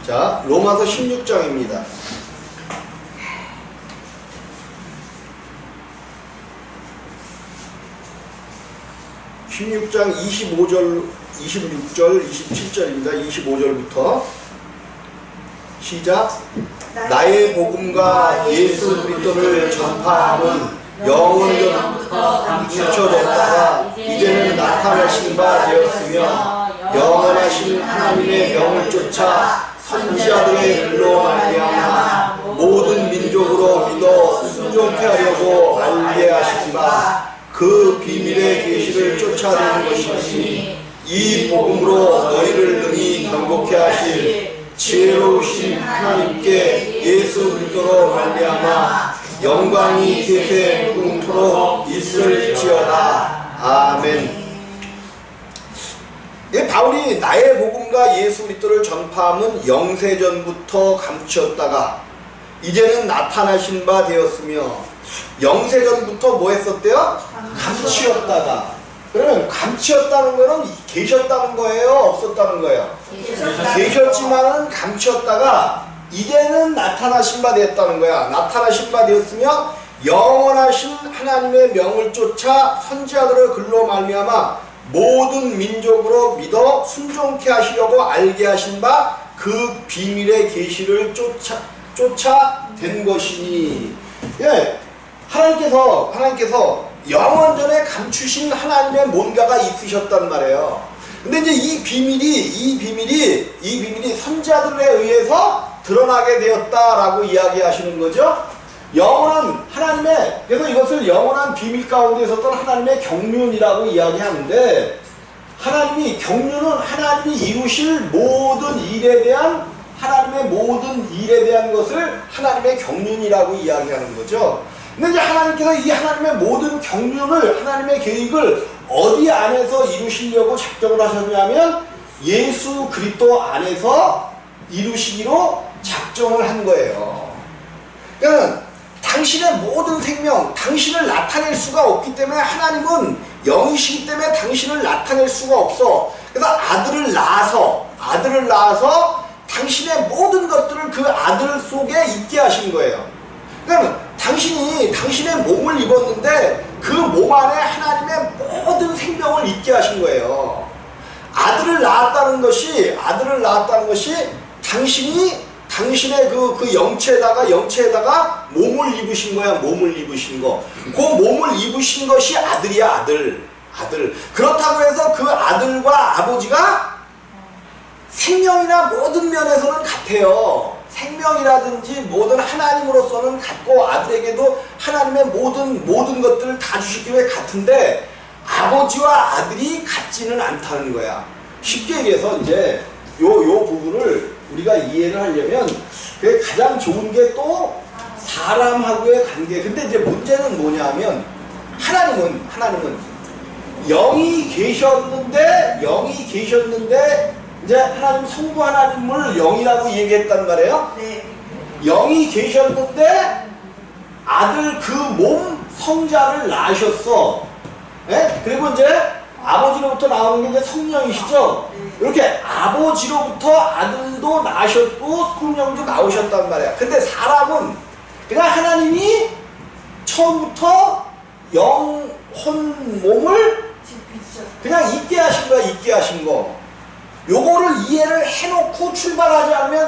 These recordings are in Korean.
자, 로마서 16장입니다. 16장 25절, 26절, 27절입니다. 25절부터 시작. 나의 복음과 예수 그리스도를 전파함은 영원전부터 감추어졌다가 이제는 나타나신 바 되었으며 영원하신 하나님의 명을 쫓아 선지자들의 글로 말미암아 모든 민족으로 믿어 순종케 하려고 알게 하신 바 그 비밀의 계시를 쫓아내는 것이니 이 복음으로 너희를 능히 경고케 하실 지혜로우신 하나님께 예수 그리스도로 말미암아 영광이 대대 무궁토록 있을지어다. 아멘. 바울이 나의 복음과 예수 그리스도를 전파함은 영세전부터 감추었다가 이제는 나타나신 바 되었으며, 영세전부터 뭐 했었대요? 감추었다가. 그러면 감추었다는 거는 계셨다는 거예요? 없었다는 거예요? 계셨지만은 감추었다가 이제는 나타나신 바 되었다는 거야. 나타나신 바 되었으며 영원하신 하나님의 명을 쫓아 선지자들의 글로 말미암아 모든 민족으로 믿어 순종케 하시려고 알게 하신 바 그 비밀의 계시를 쫓아낸 것이니. 예, 하나님께서 영원전에 감추신 하나님의 뭔가가 있으셨단 말이에요. 근데 이제 이 비밀이 선지자들에 의해서 드러나게 되었다라고 이야기하시는 거죠. 영원한 하나님의, 그래서 이것을 영원한 비밀 가운데 있었던 하나님의 경륜이라고 이야기하는데, 경륜은 하나님이 이루실 모든 일에 대한, 하나님의 모든 일에 대한 것을 하나님의 경륜이라고 이야기하는 거죠. 근데 이제 하나님께서 이 하나님의 모든 경륜을, 하나님의 계획을 어디 안에서 이루시려고 작정을 하셨냐면 예수 그리스도 안에서 이루시기로 작정을 한 거예요. 그러니까 당신의 모든 생명, 당신을 나타낼 수가 없기 때문에, 하나님은 영이시기 때문에 당신을 나타낼 수가 없어. 그래서 아들을 낳아서 당신의 모든 것들을 그 아들 속에 있게 하신 거예요. 그러니까 당신의 몸을 입었는데 그 몸 안에 하나님의 모든 생명을 있게 하신 거예요. 아들을 낳았다는 것이 당신의 그 영체에다가 몸을 입으신 거야. 몸을 입으신 거. 그 몸을 입으신 것이 아들이야. 아들. 그렇다고 해서 그 아들과 아버지가 생명이나 모든 면에서는 같아요. 생명이라든지 모든 하나님으로서는 같고, 아들에게도 하나님의 모든 것들을 다 주시기 위해 같은데, 아버지와 아들이 같지는 않다는 거야. 쉽게 얘기해서 이제 요 부분을 우리가 이해를 하려면, 그게 가장 좋은 게 또 사람하고의 관계. 근데 이제 문제는 뭐냐면, 하나님은 영이 계셨는데 이제 하나님, 성부 하나님을 영이라고 얘기했단 말이에요. 네. 영이 계셨는데 아들 그 몸 성자를 낳으셨어. 네? 그리고 이제 아버지로부터 나오는 게 이제 성령이시죠. 이렇게 아버지로부터 아들도 낳으셨고 성령도 나오셨단 말이야. 근데 사람은 그냥 하나님이 처음부터 영혼 몸을 그냥 있게 하신 거야. 있게 하신 거. 요거를 이해를 해놓고 출발하지 않으면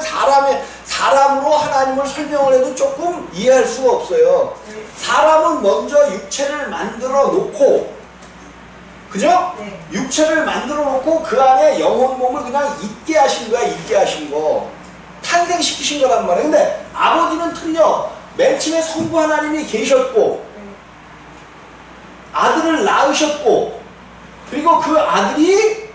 사람으로 하나님을 설명을 해도 조금 이해할 수가 없어요. 사람은 먼저 육체를 만들어 놓고, 그죠? 네. 육체를 만들어 놓고 그 안에 영혼 몸을 그냥 있게 하신 거야. 있게 하신 거. 탄생시키신 거란 말이에요. 근데 아버지는 틀려. 맨 처음에 성부 하나님이 계셨고, 아들을 낳으셨고, 그리고 그 아들이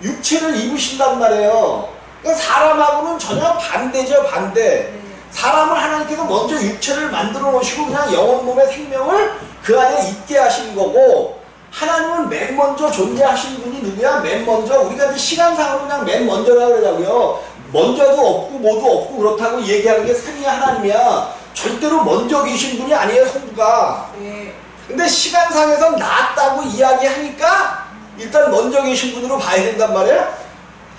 육체를 입으신단 말이에요. 그러니까 사람하고는 전혀 반대죠. 반대. 사람을 하나님께서 먼저 육체를 만들어 놓으시고 그냥 영혼 몸의 생명을 그 안에 있게 하신 거고, 하나님은 맨 먼저 존재하신 분이 누구야? 맨 먼저, 우리가 이제 시간상으로 그냥 맨 먼저라고 그러자고요. 먼저도 없고 뭐도 없고 그렇다고 얘기하는 게 삼위 하나님이야. 절대로 먼저 계신 분이 아니에요, 성부가. 근데 시간상에서 낫다고 이야기하니까 일단 먼저 계신 분으로 봐야 된단 말이에요.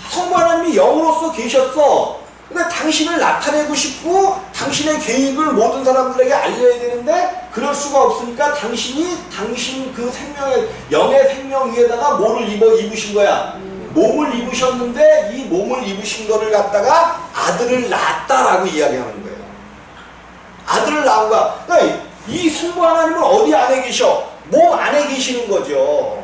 성부 하나님이 영으로서 계셨어. 근데 당신을 나타내고 싶고 당신의 계획을 모든 사람들에게 알려야 되는데 그럴 수가 없으니까 당신이 당신 그 생명의 영의 생명 위에다가 뭐를 입으신 거야? 몸을 입으셨는데 이 몸을 입으신 거를 갖다가 아들을 낳았다라고 이야기하는 거예요. 아들을 낳은 거야. 그러니까 이 성부 하나님은 어디 안에 계셔? 몸 안에 계시는 거죠.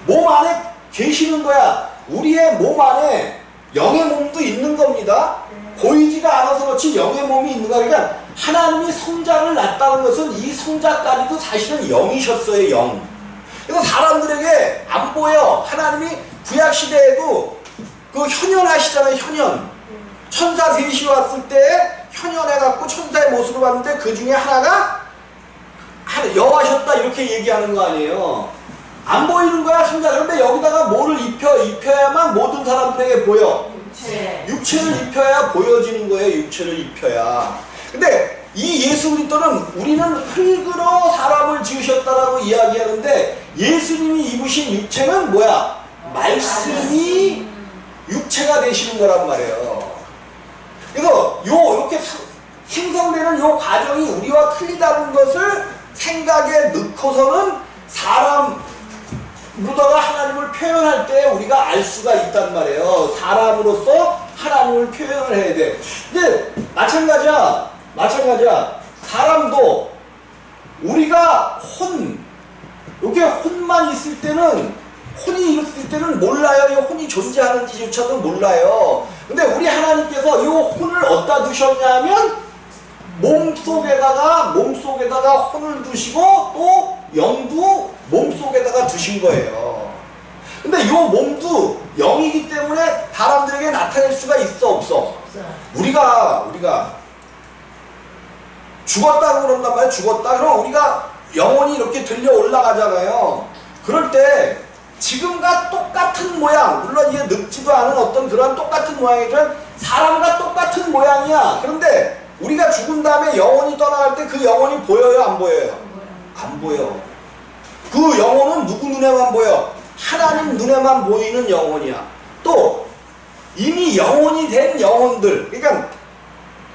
몸 안에 계시는 거야. 우리의 몸 안에 영의 몸도 있는 겁니다. 보이지가 않아서 그렇지 영의 몸이 있는 거야. 그러니까 하나님이 성자를 낳았다는 것은 이 성자까지도 사실은 영이셨어요. 영. 그래서 사람들에게 안 보여. 하나님이 구약시대에도 그 현현하시잖아요. 현현. 천사 셋이 왔을 때 현현해갖고 천사의 모습을 봤는데 그 중에 하나가 여호와셨다 이렇게 얘기하는 거 아니에요. 안 보이는 거야 성자. 그런데 여기다가 뭐를 입혀야만 모든 사람들에게 보여. 육체를 입혀야 보여지는 거예요. 육체를 입혀야. 근데 이 예수 그리스도는 우리는 흙으로 사람을 지으셨다라고 이야기하는데 예수님이 입으신 육체는 뭐야? 말씀이 육체가 되시는 거란 말이에요. 그래서 이렇게 형성되는 요 과정이 우리와 틀리다는 것을 생각에 넣고서는 사람으로다가 하나님을 표현할 때 우리가 알 수가 있단 말이에요. 사람으로서 하나님을 표현을 해야 돼. 근데 마찬가지야. 사람도 우리가 이렇게 혼만 있을 때는 혼이 있을 때는 몰라요. 이 혼이 존재하는지조차도 몰라요. 근데 우리 하나님께서 이 혼을 어디다 두셨냐면 몸속에다가 혼을 두시고 또 영도 몸속에다가 두신 거예요. 근데 이 몸도 영이기 때문에 사람들에게 나타낼 수가 있어 없어? 우리가 죽었다고 그런단 말이야. 죽었다. 그럼 우리가 영혼이 이렇게 들려 올라가잖아요. 그럴 때 지금과 똑같은 모양, 물론 이게 늙지도 않은 어떤 그런 똑같은 모양이지만 사람과 똑같은 모양이야. 그런데 우리가 죽은 다음에 영혼이 떠나갈 때 그 영혼이 보여요? 안 보여요? 안 보여. 그 영혼은 누구 눈에만 보여? 하나님 눈에만 보이는 영혼이야. 또 이미 영혼이 된 영혼들, 그러니까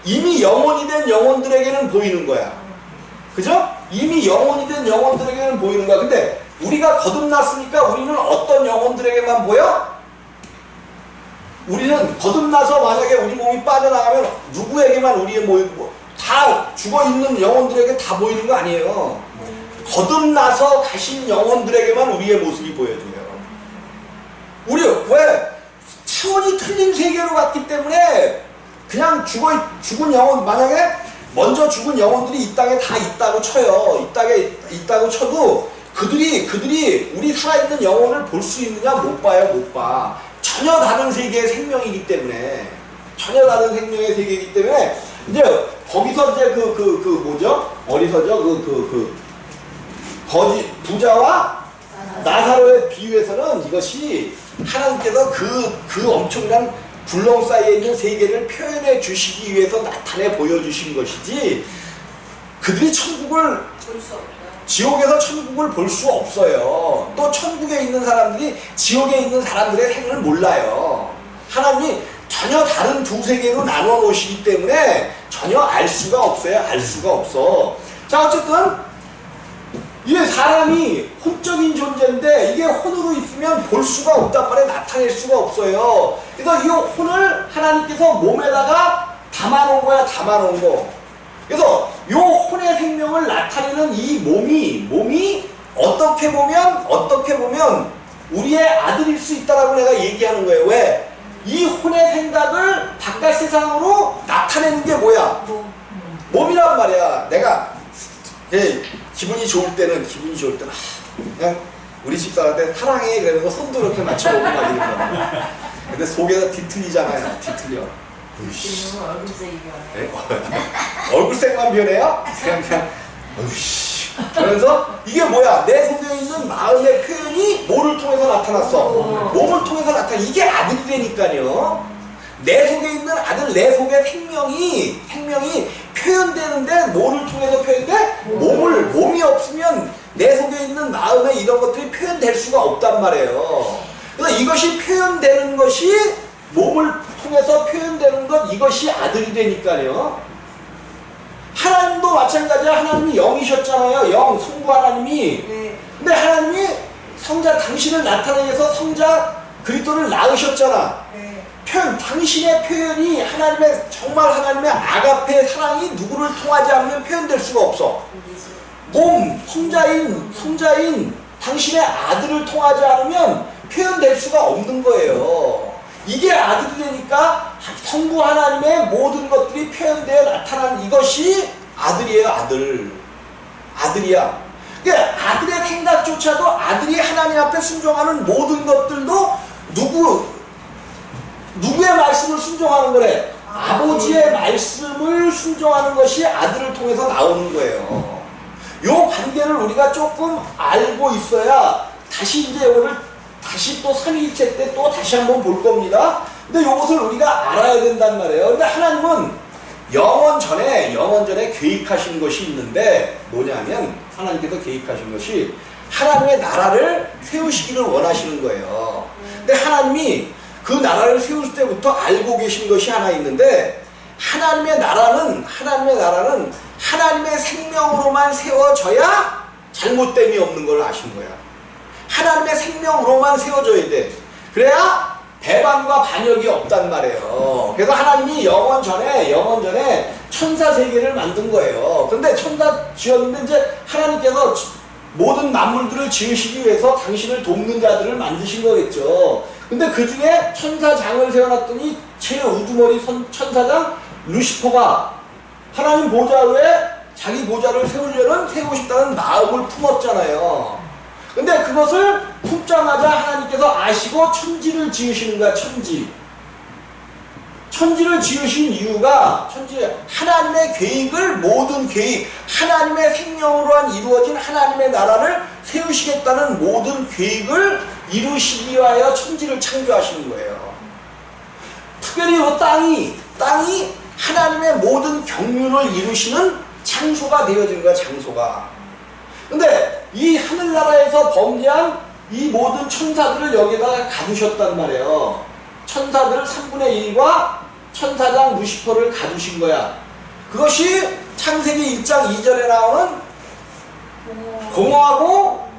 이미 영혼이 된 영혼들에게는 보이는 거야. 그죠? 이미 영혼이 된 영혼들에게는 보이는 거야. 근데 우리가 거듭났으니까 우리는 어떤 영혼들에게만 보여? 우리는 거듭나서 만약에 우리 몸이 빠져나가면 누구에게만 우리의 몸이 다 죽어있는 영혼들에게 다 보이는 거 아니에요. 거듭나서 가신 영혼들에게만 우리의 모습이 보여줘요. 우리 왜? 차원이 틀린 세계로 갔기 때문에 그냥 죽은 영혼, 만약에 먼저 죽은 영혼들이 이 땅에 다 있다고 쳐요. 이 땅에 있다고 쳐도 그들이 우리 살아있는 영혼을 볼 수 있느냐? 못 봐요. 못 봐. 전혀 다른 세계의 생명이기 때문에, 전혀 다른 생명의 세계이기 때문에 이제 거기서 이제 뭐죠? 어디서죠? 부자와 나사로의 비유에서는 이것이 하나님께서 그 엄청난 굴렁 사이에 있는 세계를 표현해 주시기 위해서 나타내 보여주신 것이지, 그들이 천국을 지옥에서 천국을 볼 수 없어요. 또 천국에 있는 사람들이 지옥에 있는 사람들의 생을 몰라요. 하나님이 전혀 다른 두 세계로 나눠 놓으시기 때문에 전혀 알 수가 없어요. 알 수가 없어. 자, 어쨌든 이게 사람이 혼적인 존재인데 이게 혼으로 있으면 볼 수가 없단 말이에요. 나타낼 수가 없어요. 그래서 이 혼을 하나님께서 몸에다가 담아놓은 거야. 담아놓은 거. 그래서 이 혼의 생명을 나타내는 이 몸이 어떻게 보면 우리의 아들일 수 있다라고 내가 얘기하는 거예요. 왜? 이 혼의 생각을 바깥 세상으로 나타내는 게 뭐야? 몸이란 말이야. 내가 기분이 좋을 때는 그냥 우리 집사한테 사랑해 그러면서 손도 이렇게 맞춰보고 막 이런 거야. 근데 속에서 뒤틀리잖아요. 뒤틀려. 얼굴색이 변해. 얼굴색만 변해요? 그냥 어이씨. 그래서 이게 뭐야? 내 속에 있는 마음의 표현이 뭐를 통해서 나타났어? 몸을 통해서 나타나. 이게 아들이라니까요. 내 속에 있는 아들, 내 속의 생명이 표현되는데 뭐를 통해서 표현돼? 몸이 없으면 내 속에 있는 마음의 이런 것들이 표현될 수가 없단 말이에요. 그래서 이것이 표현되는 것이 몸을 통해서 표현되는 것, 이것이 아들이 되니까요. 하나님도 마찬가지야. 하나님이 영이셨잖아요. 영, 성부 하나님이. 네. 근데 하나님이 성자 당신을 나타내기 위해서 성자 그리스도를 낳으셨잖아. 네. 당신의 표현이 정말 하나님의 아가페 사랑이 누구를 통하지 않으면 표현될 수가 없어. 몸, 성자인 당신의 아들을 통하지 않으면 표현될 수가 없는 거예요. 이게 아들이 되니까 성부 하나님의 모든 것들이 표현되어 나타난 이것이 아들이에요. 아들이야. 그러니까 아들의 생각조차도 아들이 하나님 앞에 순종하는 모든 것들도 누구의 말씀을 순종하는 거래? 아버지의 말씀을 순종하는 것이 아들을 통해서 나오는 거예요. 요 관계를 우리가 조금 알고 있어야 다시 이제 오늘 다시 또 삼위일체 때 또 다시 한번 볼 겁니다. 근데 요것을 우리가 알아야 된단 말이에요. 근데 하나님은 영원 전에 계획하신 것이 있는데 뭐냐면 하나님께서 계획하신 것이 하나님의 나라를 세우시기를 원하시는 거예요. 근데 하나님이 그 나라를 세울 때부터 알고 계신 것이 하나 있는데 하나님의 나라는 하나님의 생명으로만 세워져야 잘못됨이 없는 걸 아신 거야. 하나님의 생명으로만 세워져야 돼. 그래야 배반과 반역이 없단 말이에요. 그래서 하나님이 영원 전에 천사 세계를 만든 거예요. 근데 천사 지었는데 이제 하나님께서 모든 만물들을 지으시기 위해서 당신을 돕는 자들을 만드신 거겠죠. 근데 그 중에 천사장을 세워놨더니 제일 우두머리 천사장 루시퍼가 하나님 보좌 위에 자기 보좌를 세우고 싶다는 마음을 품었잖아요. 근데 그것을 품자마자 하나님께서 아시고 천지를 지으시는 거야. 천지를 지으신 이유가 하나님의 계획을 모든 계획, 하나님의 생명으로 이루어진 하나님의 나라를 세우시겠다는 모든 계획을 이루시기 위하여 천지를 창조하시는 거예요. 특별히 이 땅이 하나님의 모든 경륜을 이루시는 장소가 되어진 거야. 장소가. 근데 이 하늘나라에서 범죄한 이 모든 천사들을 여기다가 가두셨단 말이에요. 천사들 3분의 1과 천사장 루시퍼를 가두신 거야. 그것이 창세기 1장 2절에 나오는 공허하고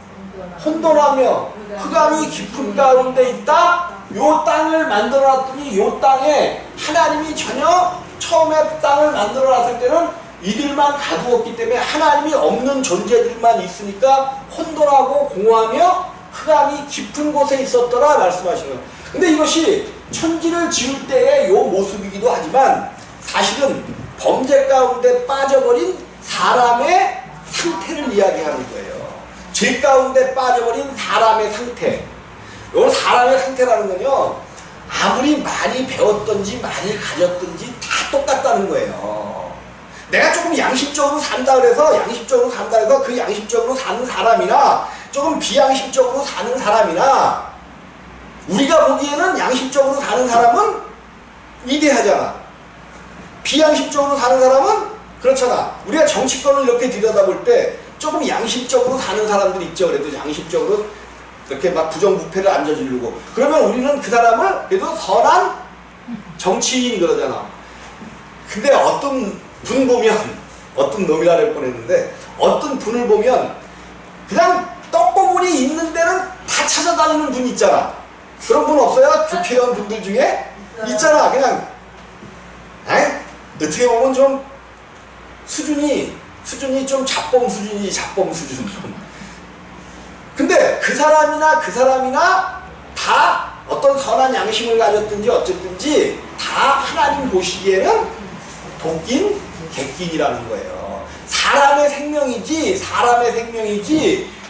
혼돈하며 흑암이 깊은 가운데 있다. 요 땅을 만들어놨더니 요 땅에 하나님이 전혀 처음에 땅을 만들어놨을 때는 이들만 가두었기 때문에 하나님이 없는 존재들만 있으니까 혼돈하고 공허하며 흑암이 깊은 곳에 있었더라 말씀하시는 거예요. 근데 이것이 천지를 지을 때의 요 모습이기도 하지만 사실은 범죄 가운데 빠져버린 사람의 상태를 이야기하는 거예요. 죄 가운데 빠져버린 사람의 상태. 요 사람의 상태라는 건요, 아무리 많이 배웠든지 많이 가졌든지 다 똑같다는 거예요. 내가 조금 양심적으로 산다 그래서 그 양심적으로 사는 사람이나 조금 비양심적으로 사는 사람이나 우리가 보기에는 양심적으로 사는 사람은 위대하잖아. 비양심적으로 사는 사람은 그렇잖아. 우리가 정치권을 이렇게 들여다볼 때 조금 양심적으로 사는 사람들이 있죠. 그래도 양심적으로 이렇게 막 부정부패를 안 저지르고 그러면 우리는 그 사람을 그래도 선한 정치인 그러잖아. 근데 어떤 분 보면 어떤 놈이라 할 뻔했는데 어떤 분을 보면 그냥 떡고물이 있는 데는 다 찾아다니는 분 있잖아. 그런 분 없어요? 국회의원 분들 중에? 있잖아. 그냥 어떻게 보면 좀 수준이 좀 잡범 수준 좀. 근데 그 사람이나 다 어떤 선한 양심을 가졌든지 어쨌든지 다 하나님 보시기에는 도끼인 객기이라는 거예요. 사람의 생명이지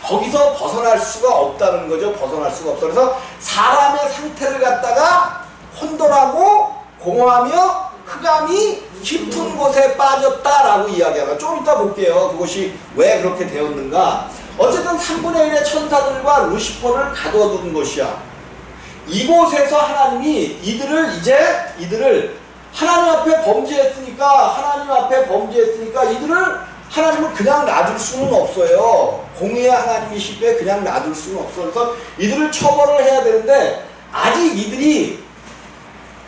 거기서 벗어날 수가 없다는 거죠. 벗어날 수가 없어. 그래서 사람의 상태를 갖다가 혼돈하고 공허하며 흑암이 깊은 곳에 빠졌다라고 이야기하고 좀 이따 볼게요. 그것이 왜 그렇게 되었는가. 어쨌든 3분의 1의 천사들과 루시퍼를 가둬둔 것이야. 이곳에서 하나님이 이들을 하나님 앞에 범죄했으니까 이들을 하나님을 그냥 놔둘 수는 없어요. 공의의 하나님이시기에 그냥 놔둘 수는 없어요. 그래서 이들을 처벌을 해야 되는데 아직 이들이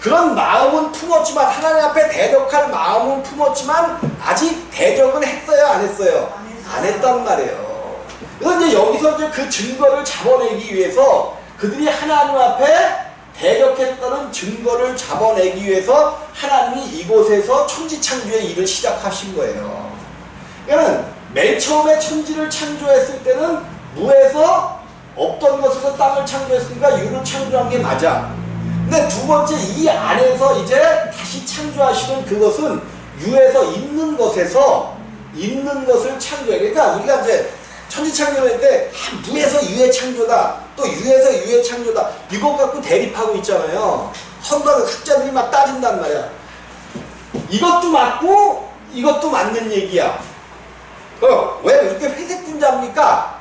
그런 마음은 품었지만 하나님 앞에 대적할 마음은 품었지만 아직 대적은 했어요, 안 했어요? 안 했단 말이에요. 그래서 이제 여기서 이제 그 증거를 잡아내기 위해서 그들이 하나님 앞에 대적했다는 증거를 잡아내기 위해서 하나님이 이곳에서 천지창조의 일을 시작하신 거예요. 그러니까 맨 처음에 천지를 창조했을 때는 무에서 없던 것에서 땅을 창조했으니까 유를 창조한 게 맞아. 근데 두 번째 이 안에서 이제 다시 창조하시는 그것은 유에서 있는 것에서 있는 것을 창조해. 그러니까 우리가 이제 천지창조를 할 때 무에서 유의 창조다, 또 유에서 유의 창조다, 이것 갖고 대립하고 있잖아요. 선도하는 학자들이 막 따진단 말이야. 이것도 맞고 이것도 맞는 얘기야. 왜 이렇게 회색 분자입니까?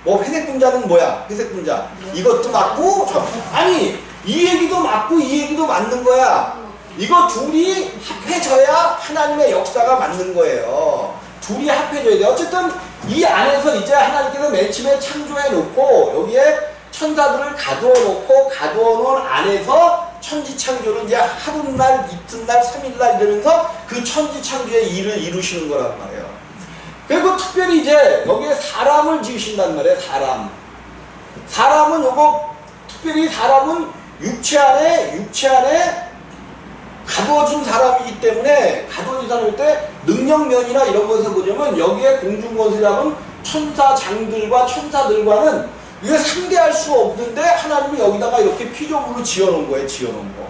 뭐 회색 분자는 뭐야? 회색 분자. 이것도 맞고 아니 이 얘기도 맞고 이 얘기도 맞는 거야. 이거 둘이 합해져야 하나님의 역사가 맞는 거예요. 둘이 합해져야 돼. 어쨌든 이 안에서 이제 하나님께서 맨 처음에 창조해 놓고 여기에 천사들을 가두어 놓고 가두어 놓은 안에서 천지 창조를 이제 하루날, 이튿날, 3일날 이러면서 그 천지 창조의 일을 이루시는 거란 말이에요. 그리고 특별히 이제 여기에 사람을 지으신단 말이에요. 사람은 요거 특별히 사람은 육체 안에 가두어진 사람이기 때문에 가두어진 사람일 때 능력면이나 이런 것을 보자면 여기에 공중권세자는 천사장들과 천사들과는 이게 상대할 수가 없는데 하나님이 여기다가 이렇게 피조물로 지어놓은 거예요. 지어놓은 거.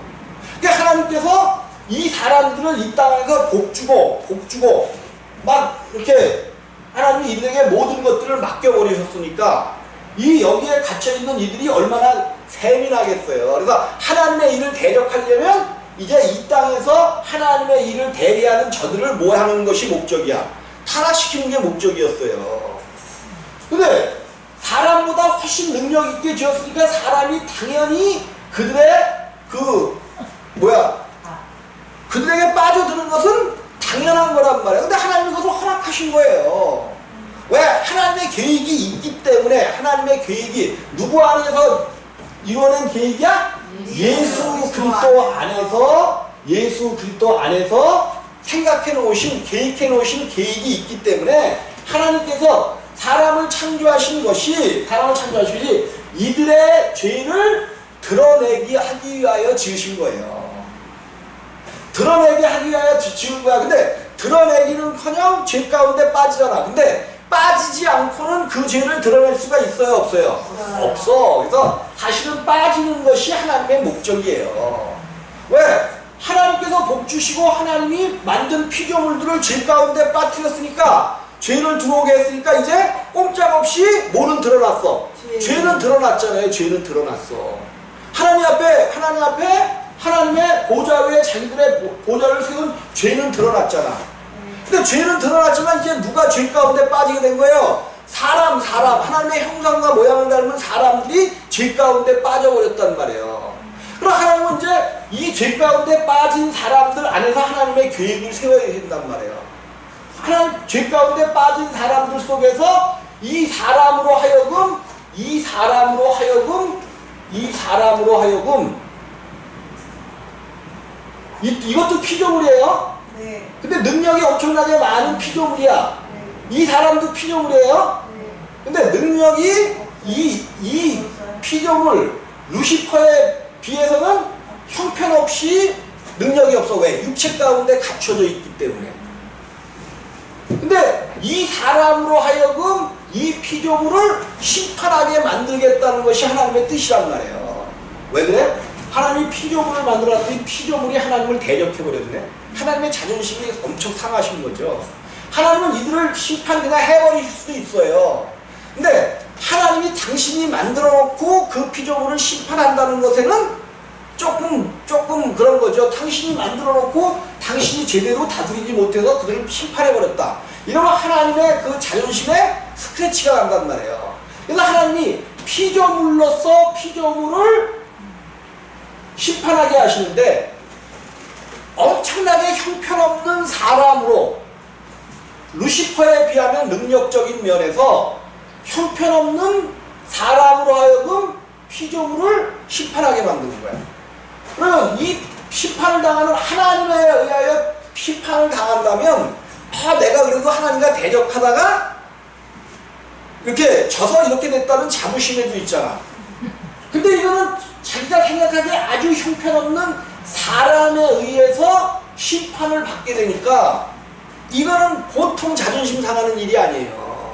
그러니까 하나님께서 이 사람들을 이 땅에서 복주고 막 이렇게 하나님이 이들에게 모든 것들을 맡겨버리셨으니까 이 여기에 갇혀있는 이들이 얼마나 세민하겠어요. 그래서 하나님의 일을 대적하려면 이제 이 땅에서 하나님의 일을 대리하는 저들을 뭐 하는 것이 목적이야? 타락시키는 게 목적이었어요. 근데 사람보다 훨씬 능력 있게 지었으니까 사람이 당연히 그들의 그들에게 빠져드는 것은 당연한 거란 말이에요. 근데 하나님이 그것을 허락하신 거예요. 왜? 하나님의 계획이 있기 때문에. 하나님의 계획이 누구 안에서 이루어낸 계획이야? 예수 그리스도 안에서 생각해 놓으신, 계획해 놓으신 계획이 있기 때문에 하나님께서 사람을 창조하신 것이 이들의 죄를 드러내게 하기 위하여 지으신 거예요. 드러내게 하기 위하여 지은 거야. 근데 드러내기는커녕 죄 가운데 빠지잖아. 근데 빠지지 않고는 그 죄를 드러낼 수가 있어요, 없어요? 없어. 그래서 사실은 빠지는 것이 하나님의 목적이에요. 왜? 하나님께서 복 주시고 하나님이 만든 피조물들을 죄 가운데 빠뜨렸으니까, 죄를 들어오게 했으니까 이제 꼼짝없이 뭐는 드러났어? 죄는 드러났잖아요. 죄는 드러났어. 하나님 앞에 하나님의 보좌 위에 자기들의 보좌를 세운 죄는 드러났잖아. 근데 죄는 드러났지만 이제 누가 죄 가운데 빠지게 된 거예요? 사람, 하나님의 형상과 모양을 닮은 사람들이 죄 가운데 빠져버렸단 말이에요. 그럼 하나님은 이제 이 죄 가운데 빠진 사람들 안에서 하나님의 계획을 세워야 된단 말이에요. 하나님 죄 가운데 빠진 사람들 속에서 이 사람으로 하여금 이것도 피조물이에요. 네. 근데 능력이 엄청나게 많은 피조물이야. 네. 이 사람도 피조물이에요. 네. 근데 능력이 이 피조물 루시퍼에 비해서는 형편없이 능력이 없어. 왜? 육체 가운데 갖춰져 있기 때문에. 근데 이 사람으로 하여금 이 피조물을 심판하게 만들겠다는 것이 하나님의 뜻이란 말이에요. 왜 그래? 하나님이 피조물을 만들었더니 피조물이 하나님을 대적해버렸네. 하나님의 자존심이 엄청 상하신 거죠. 하나님은 이들을 심판 그냥 해버릴 수도 있어요. 근데 하나님이 당신이 만들어 놓고 그 피조물을 심판한다는 것에는 조금 그런 거죠. 당신이 만들어 놓고 당신이 제대로 다스리지 못해서 그들을 심판해버렸다. 이러면 하나님의 그 자존심에 스크래치가 간단 말이에요. 그래서 하나님이 피조물로서 피조물을 심판하게 하시는데 엄청나게 형편없는 사람으로, 루시퍼에 비하면 능력적인 면에서 형편없는 사람으로 하여금 피조물을 심판하게 만드는 거야. 그러면 이 심판을 당하는 하나님에 의하여 심판을 당한다면 내가 그래도 하나님과 대적하다가 이렇게 져서 이렇게 됐다는 자부심에도 있잖아. 근데 이거는 자기가 생각하기에 아주 형편없는 사람에 의해서 심판을 받게 되니까 이거는 보통 자존심 상하는 일이 아니에요.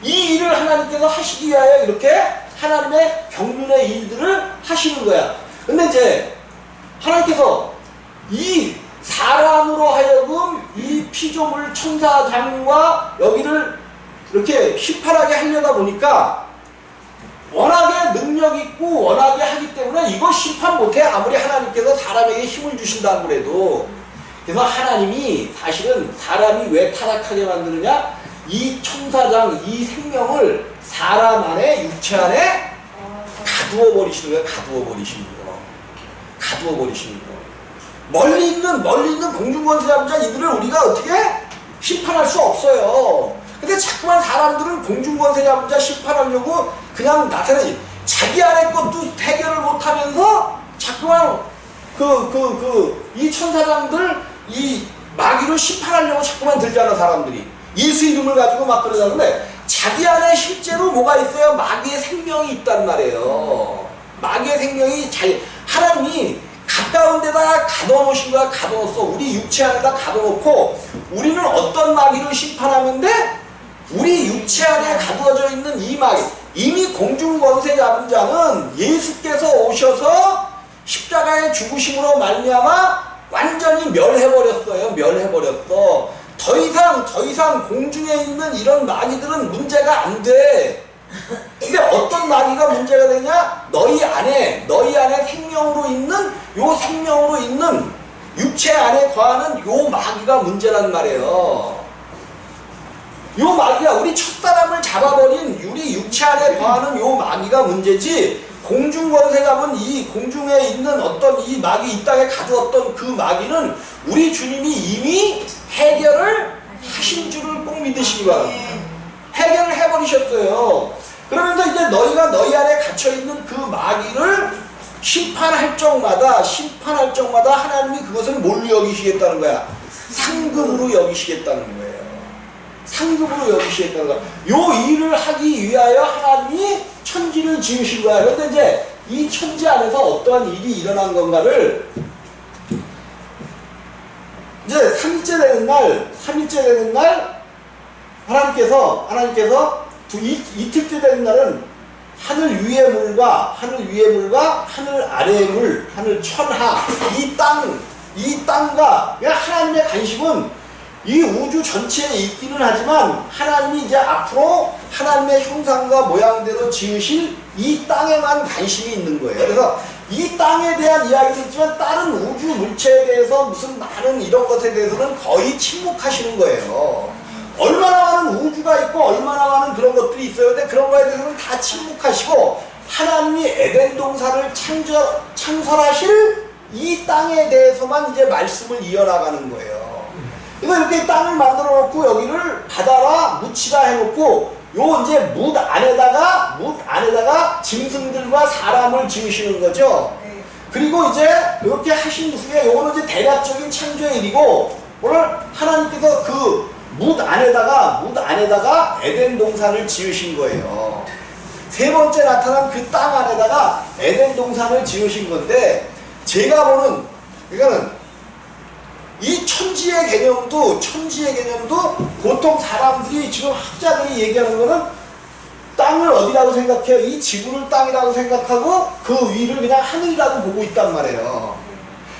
이 일을 하나님께서 하시기 위하여 이렇게 하나님의 경륜의 일들을 하시는 거야. 근데 이제 하나님께서 이 사람으로 하여금 이 피조물 천사장과 여기를 이렇게 심판하게 하려다 보니까 워낙에 능력 있고 워낙에 하기 때문에 이거 심판 못해. 아무리 하나님께서 사람에게 힘을 주신다고 그래도. 그래서 하나님이 사실은 사람이 왜 타락하게 만드느냐, 이 천사장 이 생명을 사람 안에 육체 안에 가두어 버리시는 거예요. 가두어 버리시는 거. 가두어 버리시는 거. 멀리 있는 공중권세자분자 이들을 우리가 어떻게 심판할 수 없어요. 근데 자꾸만 사람들은 공중권세자분자 심판하려고 그냥 나타내지. 자기 안에 것도 해결을 못하면서 자꾸만 이 천사장들 이 마귀로 심판하려고 자꾸만 들잖아. 사람들이 예수 이름을 가지고 막 그러자는데 자기 안에 실제로 뭐가 있어요? 마귀의 생명이 있단 말이에요. 마귀의 생명이 하나님이 가까운 데다 가둬놓으신 거야. 가둬놓았어. 우리 육체 안에다 가둬놓고 우리는 어떤 마귀로 심판하면 돼? 우리 육체 안에 가두어져 있는 이 마귀. 이미 공중권세 잡은 자는 예수께서 오셔서 십자가의 죽으심으로 말미암아 완전히 멸해버렸어요. 멸해버렸어. 더 이상 공중에 있는 이런 마귀들은 문제가 안 돼. 근데 어떤 마귀가 문제가 되냐? 너희 안에 생명으로 있는 육체 안에 거하는 요 마귀가 문제란 말이에요. 요 마귀가 우리 첫사람을 잡아버린 우리 육체 안에 거하는 요 마귀가 문제지, 공중권세 잡은 이 공중에 있는 어떤 이 마귀, 이 땅에 가두었던 그 마귀는 우리 주님이 이미 해결을 하신 줄을 꼭 믿으시기 바랍니다. 해결을 해버리셨어요. 그러면서 이제 너희가 너희 안에 갇혀있는 그 마귀를 심판할 적마다 하나님이 그것을 뭘로 여기시겠다는 거야? 상급으로 여기시겠다는 거예요. 상급으로 여기시겠다는 거야. 요 일을 하기 위하여 하나님이 천지를 지으신 거야. 그런데 이제 이 천지 안에서 어떠한 일이 일어난 건가를 이제 3일째 되는 날 하나님께서 이틀째 되는 날은 하늘 위의 물과 하늘 아래의 물, 하늘 천하, 이 땅과 하나님의 관심은 이 우주 전체에 있기는 하지만 하나님이 이제 앞으로 하나님의 형상과 모양대로 지으실 이 땅에만 관심이 있는 거예요. 그래서 이 땅에 대한 이야기도 있지만 다른 우주 물체에 대해서 무슨 많은 이런 것에 대해서는 거의 침묵하시는 거예요. 얼마나 많은 우주가 있고 얼마나 많은 그런 것들이 있어요. 근데 그런 거에 대해서는 다 침묵하시고 하나님이 에덴 동산을 창설하실 이 땅에 대해서만 이제 말씀을 이어나가는 거예요. 그래서 이렇게 땅을 만들어 놓고 여기를 바다라 묻히라 해놓고 요 이제 묻 안에다가 짐승들과 사람을 지으시는 거죠. 그리고 이제 이렇게 하신 후에 요거는 이제 대략적인 창조의 일이고, 오늘 하나님께서 그 묻 안에다가 에덴 동산을 지으신 거예요. 세 번째 나타난 그 땅 안에다가 에덴 동산을 지으신 건데, 제가 보는 그러니까는 이 천지의 개념도 보통 사람들이 지금 학자들이 얘기하는 거는 땅을 어디라고 생각해요? 이 지구를 땅이라고 생각하고 그 위를 그냥 하늘이라고 보고 있단 말이에요.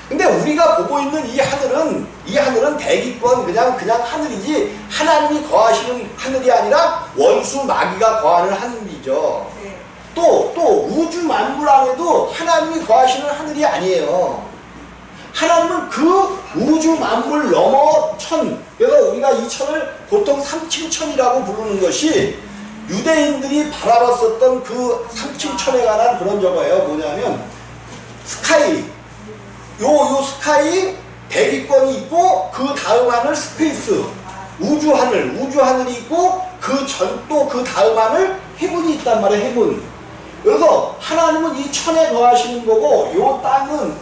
근데 우리가 보고 있는 이 하늘은 대기권 그냥 하늘이지 하나님이 거하시는 하늘이 아니라 원수 마귀가 거하는 하늘이죠. 또 우주 만물 안에도 하나님이 거하시는 하늘이 아니에요. 하나님은 그 우주 만물 넘어 천, 그래서 우리가 이 천을 보통 삼층천이라고 부르는 것이 유대인들이 바라봤었던 그 삼층천에 관한 그런 저거예요. 뭐냐면 스카이, 요 스카이 대기권이 있고 그 다음 하늘 스페이스, 우주하늘이 있고 또 그 다음 하늘 헤븐이 있단 말이에요. 헤븐. 그래서 하나님은 이 천에 거하시는 거고 요 땅은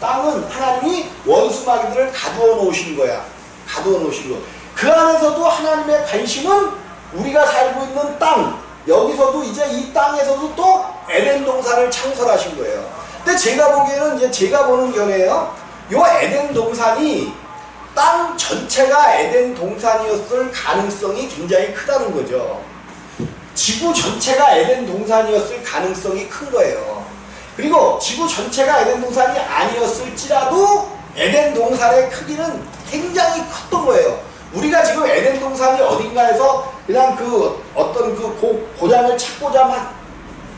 하나님이 원수마귀들을 가두어 놓으신 거야. 가두어 놓으신 거. 그 안에서도 하나님의 관심은 우리가 살고 있는 땅, 여기서도 이제 이 땅에서도 또 에덴 동산을 창설하신 거예요. 근데 제가 보기에는 이제 제가 보는 견해예요. 요 에덴 동산이 땅 전체가 에덴 동산이었을 가능성이 굉장히 크다는 거죠. 지구 전체가 에덴 동산이었을 가능성이 큰 거예요. 그리고 지구 전체가 에덴 동산이 아니었을지라도 에덴 동산의 크기는 굉장히 컸던 거예요. 우리가 지금 에덴 동산이 어딘가에서 그냥 그 어떤 그 고장을 찾고자 막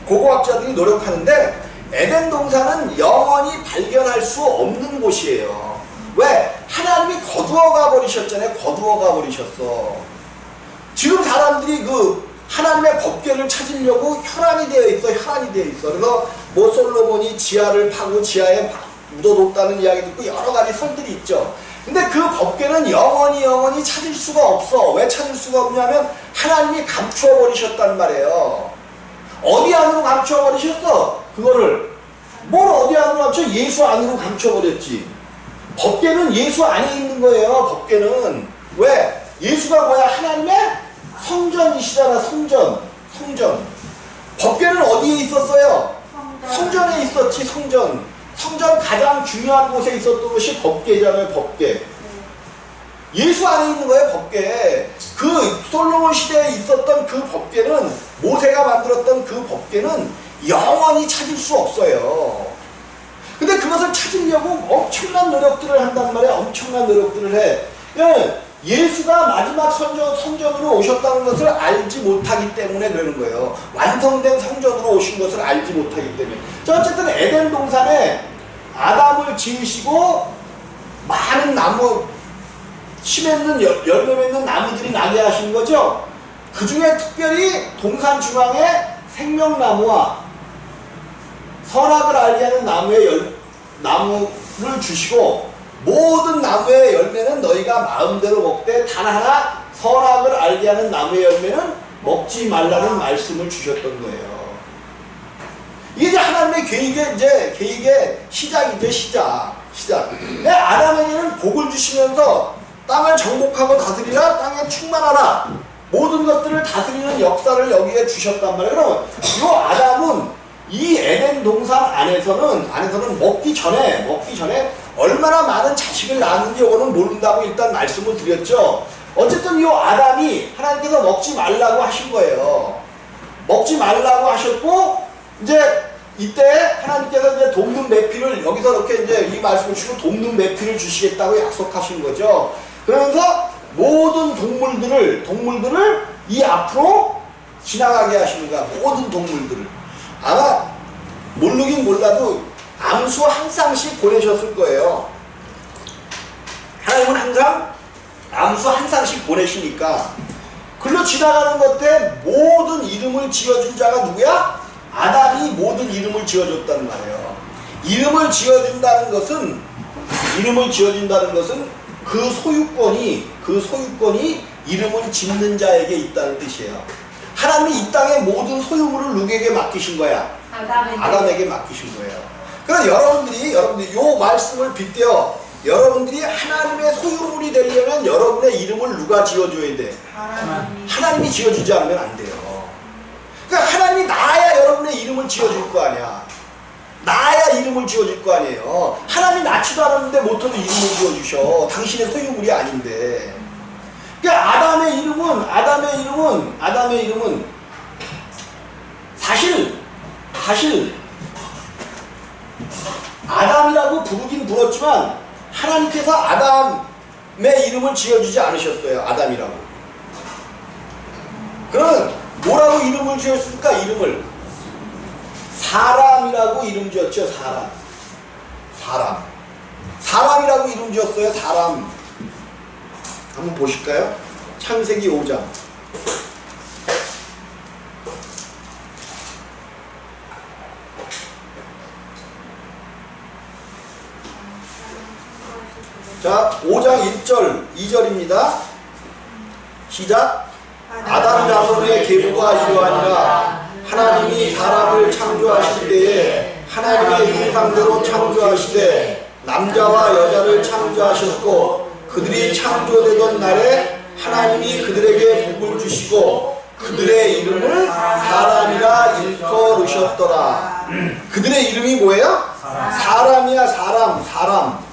고고학자들이 노력하는데 에덴 동산은 영원히 발견할 수 없는 곳이에요. 왜? 하나님이 거두어가 버리셨잖아요. 거두어가 버리셨어. 지금 사람들이 그 하나님의 법궤를 찾으려고 혈안이 되어 있어. 혈안이 되어 있어. 그래서 뭐 솔로몬이 지하를 파고 지하에 묻어뒀다는 이야기도 있고 여러 가지 설들이 있죠. 근데 그 법궤는 영원히 찾을 수가 없어. 왜 찾을 수가 없냐면 하나님이 감추어 버리셨단 말이에요. 어디 안으로 감추어 버리셨어? 그거를 뭘 어디 안으로 감춰? 예수 안으로 감추어 버렸지. 법궤는 예수 안에 있는 거예요. 법궤는 왜? 예수가 뭐야? 하나님의 성전이시잖아. 성전. 법궤는 어디에 있었어요? 성전에 있었지. 성전 가장 중요한 곳에 있었던 것이 법궤잖아요. 법궤. 예수 안에 있는 거예요. 법궤. 그 솔로몬 시대에 있었던 그 법궤는, 모세가 만들었던 그 법궤는 영원히 찾을 수 없어요. 근데 그것을 찾으려고 엄청난 노력들을 한단 말이야. 엄청난 노력들을 해. 예수가 마지막 성전으로 오셨다는 것을 알지 못하기 때문에 그러는 거예요. 완성된 성전으로 오신 것을 알지 못하기 때문에. 자, 어쨌든 에덴 동산에 아담을 지으시고 많은 나무, 씨 맺는 열매 맺는 나무들이 나게 하신 거죠. 그 중에 특별히 동산 중앙에 생명나무와 선악을 알게 하는 나무를 주시고, 모든 나무의 열매는 너희가 마음대로 먹되 단 하나 선악을 알게 하는 나무의 열매는 먹지 말라는 말씀을 주셨던 거예요. 이게 이제 하나님의 계획의 시작이죠. 시작. 아담에게는 복을 주시면서 땅을 정복하고 다스리라, 땅에 충만하라, 모든 것들을 다스리는 역사를 여기에 주셨단 말이에요. 그러면 이 아담은 이 에덴 동산 안에서는 먹기 전에 얼마나 많은 자식을 낳았는지 이거는 모른다고 일단 말씀을 드렸죠. 어쨌든 이 아담이 하나님께서 먹지 말라고 하신 거예요. 먹지 말라고 하셨고, 이제 이때 하나님께서 이제 돕는 매피를, 여기서 이렇게 이제 이 말씀을 주시고 돕는 매피를 주시겠다고 약속하신 거죠. 그러면서 모든 동물들을 이 앞으로 지나가게 하시는 거야. 모든 동물들을. 아마 모르긴 몰라도 암수 한 쌍씩 보내셨을 거예요. 하나님은 항상 암수 한 쌍씩 보내시니까 글로 지나가는 것에 모든 이름을 지어준 자가 누구야? 아담이 모든 이름을 지어줬다는 말이에요. 이름을 지어준다는 것은 그 소유권이 이름을 짓는 자에게 있다는 뜻이에요. 하나님이 이 땅의 모든 소유물을 누구에게 맡기신 거야? 아담에게 맡기신 거예요. 그러니까 여러분들이 이 말씀을 빗대어 여러분들이 하나님의 소유물이 되려면 여러분의 이름을 누가 지어줘야 돼? 하나님이 지어주지 않으면 안 돼요. 그러니까 하나님이 나야 여러분의 이름을 지어줄 거 아니야. 나야 이름을 지어줄 거 아니에요. 하나님이 낳지도 않았는데 못해도 이름을 지어주셔. 당신의 소유물이 아닌데. 그러니까 아담의 이름은 사실 아담이라고 부르긴 불렀지만 하나님께서 아담의 이름을 지어주지 않으셨어요. 아담이라고. 그러면 뭐라고 이름을 지었을까? 이름을 사람이라고 이름 지었죠. 사람이라고 이름 지었어요. 사람. 한번 보실까요? 창세기 5장. 자, 5장 1절, 2절입니다. 시작. 아담 자손의 계보가 이러하니라. 하나님이 사람을 창조하실 때에 하나님의 형상대로 창조하시되 남자와 여자를 창조하셨고 그들이 창조되던 날에 하나님이 그들에게 복을 주시고 그들의 이름을 사람이라 일컬으셨더라. 그들의 이름이 뭐예요? 사람이야. 사람.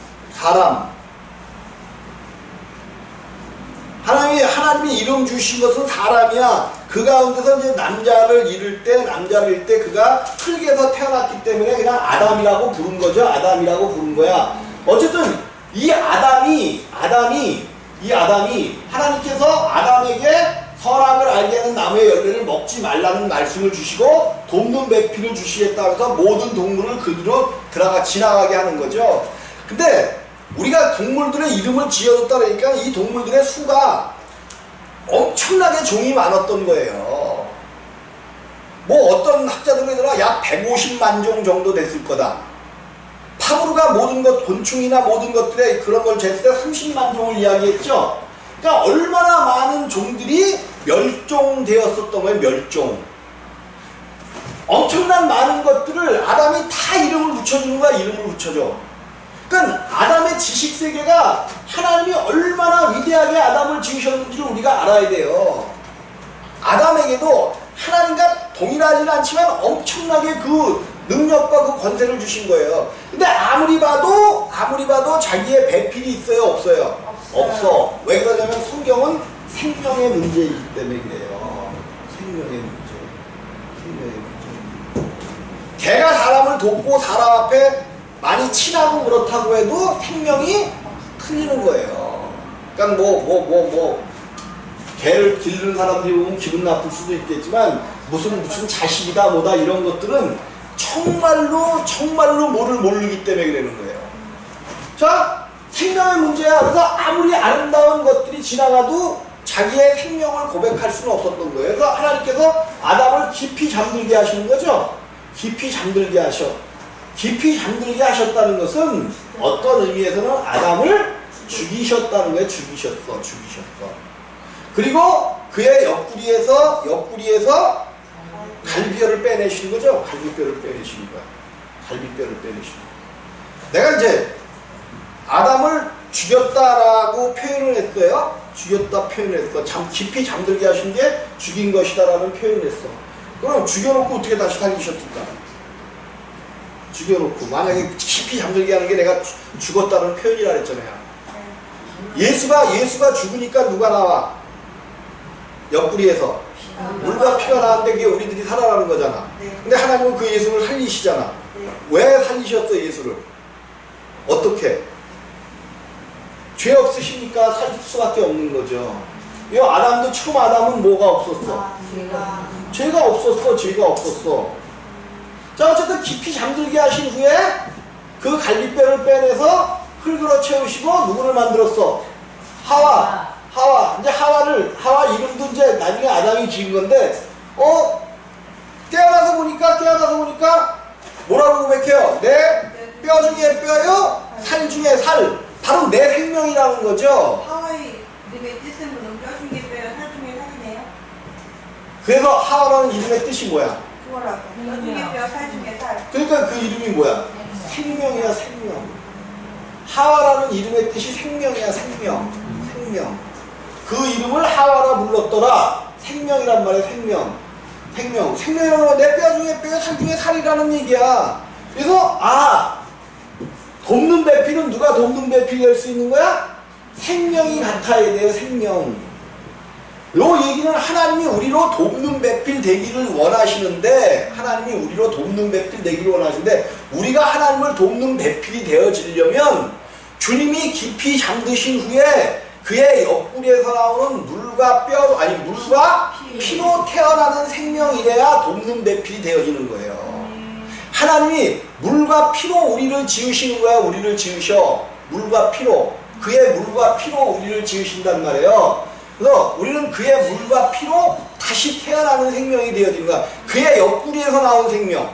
하나님이 이름 주신 것은 사람이야. 그 가운데서 이제 남자를 이룰 때 그가 흙에서 태어났기 때문에 그냥 아담이라고 부른 거죠. 아담이라고 부른 거야. 어쨌든 이 아담이 하나님께서 아담에게 선악을 알게 하는 나무의 열매를 먹지 말라는 말씀을 주시고 돕는 배필을 주시겠다고 해서 모든 동물을 그대로 지나가게 하는 거죠. 근데 우리가 동물들의 이름을 지어줬다 그러니까 이 동물들의 수가 엄청나게 종이 많았던 거예요. 뭐 어떤 학자들이 들어 약 150만 종 정도 됐을 거다. 파브르가 모든 것, 곤충이나 모든 것들의 그런 걸 쟀을 때 30만 종을 이야기했죠. 그러니까 얼마나 많은 종들이 멸종되었었던 거예요. 멸종. 엄청난 많은 것들을 아담이 다 이름을 붙여주는 거야. 이름을 붙여줘. 그러니까 아담의 지식세계가 하나님이 얼마나 위대하게 아담을 지으셨는지를 우리가 알아야 돼요. 아담에게도 하나님과 동일하지는 않지만 엄청나게 그 능력과 그 권세를 주신 거예요. 근데 아무리 봐도 자기의 배필이 있어요? 없어요? 없어. 왜 그러냐면 성경은 생명의 문제이기 때문에 그래요. 생명의 문제. 개가 사람을 돕고 사람 앞에 많이 친하고 그렇다고 해도 생명이 틀리는 거예요. 그러니까 개를 기르는 사람들이 보면 기분 나쁠 수도 있겠지만 무슨 자식이다 뭐다 이런 것들은 정말로 뭐를 모르기 때문에 그러는 거예요. 자, 생명의 문제야. 그래서 아무리 아름다운 것들이 지나가도 자기의 생명을 고백할 수는 없었던 거예요. 그래서 하나님께서 아담을 깊이 잠들게 하시는 거죠. 깊이 잠들게 하셨다는 것은 어떤 의미에서는 아담을 죽이셨다는 거예요. 죽이셨어. 그리고 그의 옆구리에서 갈비뼈를 빼내시는 거죠. 갈비뼈를 빼내시는 거야. 내가 이제 아담을 죽였다라고 표현을 했어요. 참 깊이 잠들게 하신 게 죽인 것이다라는 표현을 했어. 그럼 죽여놓고 어떻게 다시 살리셨을까? 죽여놓고 만약에 깊이 잠들게 하는 게 내가 죽었다는 표현이라 그랬잖아요. 예수가 죽으니까 누가 나와? 옆구리에서 물과 피가 나왔는데 그게 우리들이 살아나는 거잖아. 근데 하나님은 그 예수를 살리시잖아. 왜 살리셨어? 예수를 어떻게? 죄 없으시니까 살 수밖에 없는 거죠. 이 아담도 처음 아담은 뭐가 없었어? 죄가 없었어. 자, 어쨌든 깊이 잠들게 하신 후에 그 갈비뼈를 빼내서 흙으로 채우시고 누구를 만들었어? 하와. 이제 하와 이름도 이제 나중에 아담이 지은 건데, 깨어나서 보니까 뭐라고 고백해요? 내 뼈 중에 뼈요, 살 중에 살. 바로 내 생명이라는 거죠. 하와이 이름의 뜻은 뼈 중에 뼈요, 살 중에 살이네요. 그래서 하와라는 이름의 뜻이 뭐야? 그거라고. 뼈 중에 뼈, 살 중에 살. 그러니까 그 이름이 뭐야? 생명이야, 생명. 하와라는 이름의 뜻이 생명이야, 생명. 그 이름을 하와라 불렀더라. 생명이란 말이야, 생명이라는 건 내 뼈 중에 뼈, 살 중에 살이라는 얘기야. 그래서 돕는 배필은 누가 돕는 배필이 될 수 있는 거야? 생명이 같아야 돼요, 생명. 요 얘기는 하나님이 우리로 돕는 배필 되기를 원하시는데, 우리가 하나님을 돕는 배필이 되어지려면 주님이 깊이 잠드신 후에 그의 옆구리에서 나오는 물과 피로 태어나는 생명이래야 돕는 배필이 되어지는 거예요. 하나님이 물과 피로 우리를 지으시는 거야. 우리를 지으셔. 그의 물과 피로 우리를 지으신단 말이에요. 그래서 우리는 그의 물과 피로 다시 태어나는 생명이 되어진 거야. 그의 옆구리에서 나온 생명.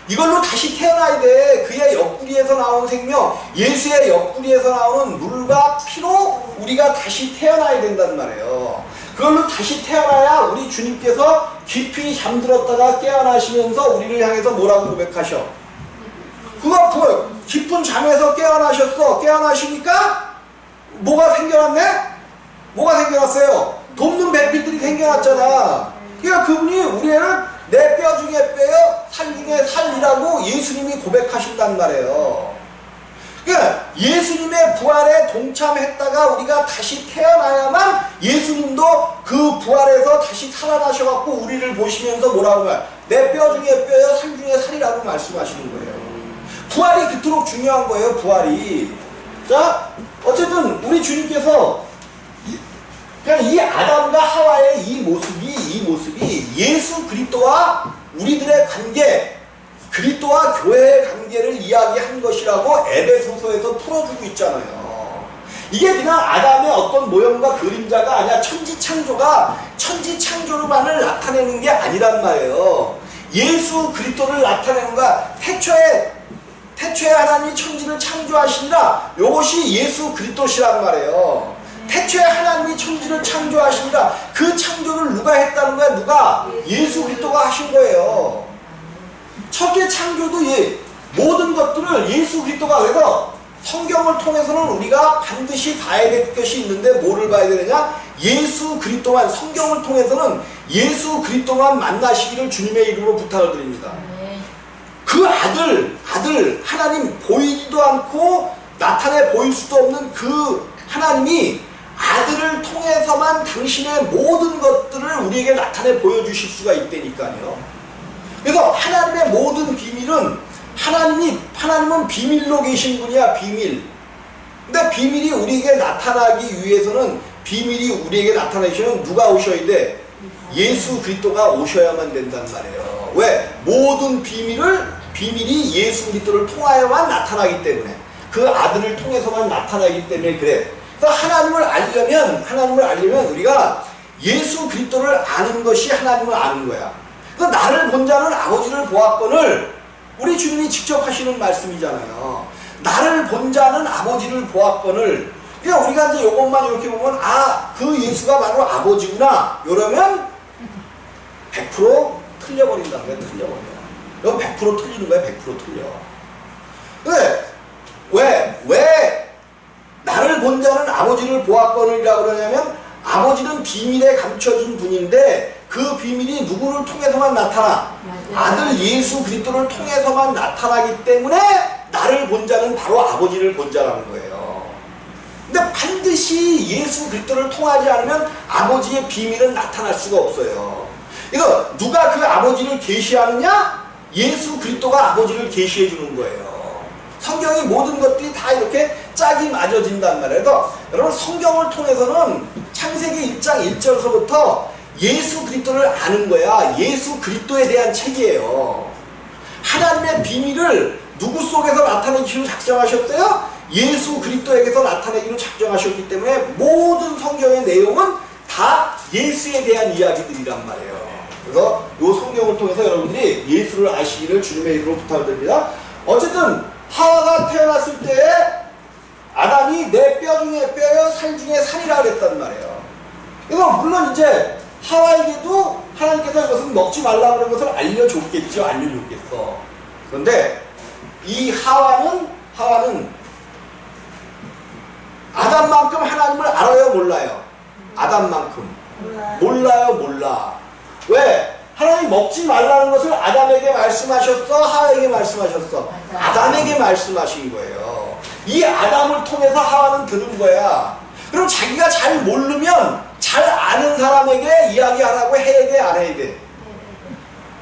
이걸로 다시 태어나야 돼. 그의 옆구리에서 나온 생명, 예수의 옆구리에서 나오는 물과 피로 우리가 다시 태어나야 된단 말이에요. 그걸로 다시 태어나야 우리 주님께서 깊이 잠들었다가 깨어나시면서 우리를 향해서 뭐라고 고백하셔? 그거 그 깊은 잠에서 깨어나셨어. 깨어나시니까 뭐가 생겨났네? 뭐가 생겨났어요? 돕는 배필들이 생겨났잖아. 그러니까 그분이 우리를 내 뼈 중에 뼈요, 살 중에 살이라고 예수님이 고백하신단 말이에요. 그러니까 예수님의 부활에 동참했다가 우리가 다시 태어나야만 예수님도 그 부활에서 다시 살아나셔갖고 우리를 보시면서 뭐라고 말? 내 뼈 중에 뼈요, 살 중에 살이라고 말씀하시는 거예요. 부활이 그토록 중요한 거예요. 부활이. 자, 어쨌든 우리 주님께서 그냥 이 아담과 하와의 이 모습이 예수 그리스도와 우리들의 관계, 그리스도와 교회의 관계를 이야기한 것이라고 에베소서에서 풀어주고 있잖아요. 이게 그냥 아담의 어떤 모형과 그림자가 아니라 천지창조가 천지창조로만을 나타내는 게 아니란 말이에요. 예수 그리스도를 나타내는 거야. 태초에 하나님이 천지를 창조하시니라. 이것이 예수 그리스도시란 말이에요. 태초에 하나님이 천지를 창조하시니라. 그 창조를 누가 했다는 거야? 누가? 예수 그리스도가 하신 거예요. 첫째 창조도 모든 것들을 예수 그리스도가. 그래서 성경을 통해서는 우리가 반드시 봐야 될 것이 있는데 뭐를 봐야 되느냐? 예수 그리스도만. 성경을 통해서는 예수 그리스도만 만나시기를 주님의 이름으로 부탁을 드립니다. 그 아들 하나님 보이지도 않고 나타내 보일 수도 없는 그 하나님이 아들을 통해서만 당신의 모든 것들을 우리에게 나타내 보여주실 수가 있다니까요. 그래서 하나님의 모든 비밀은 하나님은 비밀로 계신 분이야. 비밀. 근데 비밀이 우리에게 나타나기 위해서는 비밀이 우리에게 나타나시면 누가 오셔야 돼? 예수 그리스도가 오셔야만 된단 말이에요. 왜? 모든 비밀이 예수 그리스도를 통하여만 나타나기 때문에, 그 아들을 통해서만 나타나기 때문에 그래. 그래서 하나님을 알려면 우리가 예수 그리스도를 아는 것이 하나님을 아는 거야. 그래서 나를 본 자는 아버지를 보았거늘, 우리 주님이 직접 하시는 말씀이잖아요. 나를 본 자는 아버지를 보았거늘. 그러니까 우리가 이제 이것만 이렇게 보면 그 예수가 바로 아버지구나. 이러면 100% 틀려버린다는 거야. 틀려버려. 이건 100% 틀리는 거야. 100% 틀려. 근데 왜 나를 본 자는 아버지를 보았거늘이라고 그러냐면, 아버지는 비밀에 감춰진 분인데 그 비밀이 누구를 통해서만 나타나? 아들 예수 그리스도를 통해서만 나타나기 때문에 나를 본 자는 바로 아버지를 본 자라는 거예요. 근데 반드시 예수 그리스도를 통하지 않으면 아버지의 비밀은 나타날 수가 없어요. 이거 누가 그 아버지를 계시하느냐? 예수 그리스도가 아버지를 계시해 주는 거예요. 성경의 모든 것들이 다 이렇게 짝이 맞아진단 말이에요. 그래서 여러분, 성경을 통해서는 창세기 1장 1절서부터 예수 그리스도를 아는 거야. 예수 그리스도에 대한 책이에요. 하나님의 비밀을 누구 속에서 나타내기로 작정하셨어요? 예수 그리스도에게서 나타내기로 작정하셨기 때문에 모든 성경의 내용은 다 예수에 대한 이야기들이란 말이에요. 그래서 이 성경을 통해서 여러분들이 예수를 아시기를 주님의 이름으로 부탁드립니다. 어쨌든 하와가 태어났을 때에 아담이 내 뼈 중에 뼈요, 살 중에 살이라 그랬단 말이에요. 그래서 물론 이제 하와에게도 하나님께서 이것은 먹지 말라 그런 것을 알려줬겠죠. 알려줬겠어. 그런데 이 하와는 아담만큼 하나님을 알아요, 몰라요? 아담만큼 몰라. 왜? 하나님 먹지 말라는 것을 아담에게 말씀하셨어? 하와에게 말씀하셨어? 아담에게 말씀하신 거예요. 이 아담을 통해서 하와는 들은 거야. 그럼 자기가 잘 모르면 잘 아는 사람에게 이야기하라고 해야 돼, 안 해야 돼?